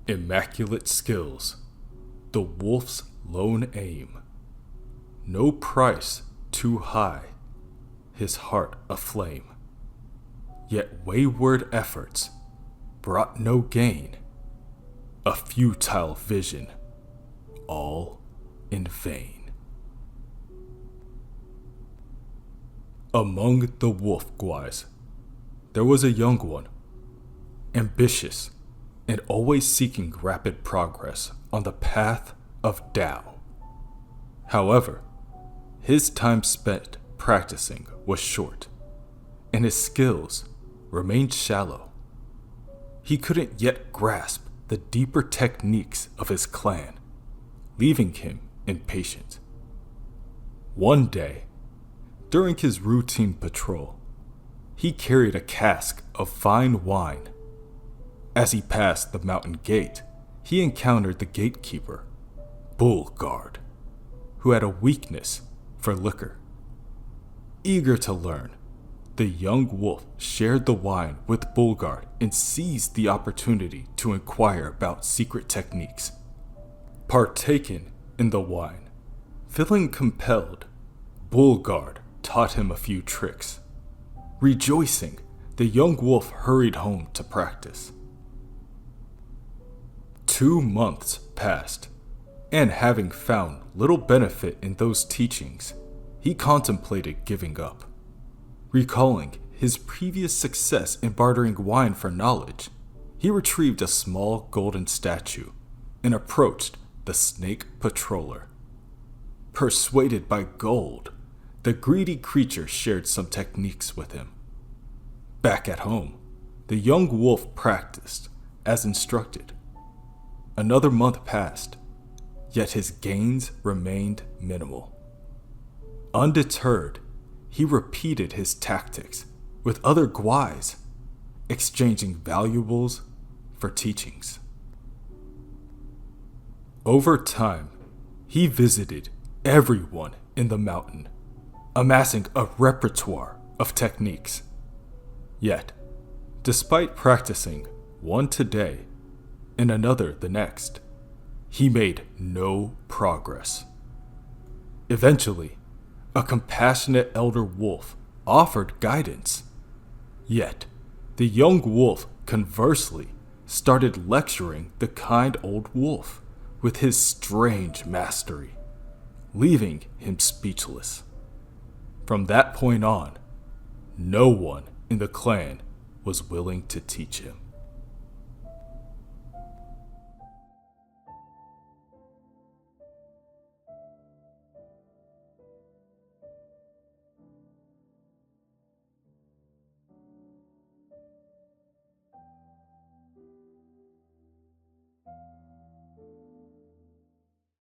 Immaculate skills, the wolf's lone aim. No price too high, his heart aflame. Yet wayward efforts brought no gain, a futile vision, all in vain. Among the wolf guais, there was a young one, ambitious and always seeking rapid progress on the path of Tao. However, his time spent practicing was short, and his skills remained shallow. He couldn't yet grasp the deeper techniques of his clan, leaving him impatient. One day, during his routine patrol, he carried a cask of fine wine. As he passed the mountain gate, he encountered the gatekeeper, Guard, who had a weakness for liquor. Eager to learn, the young wolf shared the wine with Guard and seized the opportunity to inquire about secret techniques. Partaken in the wine, feeling compelled, Guard taught him a few tricks. Rejoicing, the young wolf hurried home to practice. 2 months passed, and having found little benefit in those teachings, he contemplated giving up. Recalling his previous success in bartering wine for knowledge, he retrieved a small golden statue and approached the snake patroller. Persuaded by gold, the greedy creature shared some techniques with him. Back at home, the young wolf practiced as instructed. Another month passed, yet his gains remained minimal. Undeterred, he repeated his tactics with other guais, exchanging valuables for teachings. Over time, he visited everyone in the mountain, amassing a repertoire of techniques. Yet, despite practicing one today and another the next, he made no progress. Eventually, a compassionate elder wolf offered guidance. Yet, the young wolf conversely started lecturing the kind old wolf with his strange mastery, leaving him speechless. From that point on, no one in the clan was willing to teach him.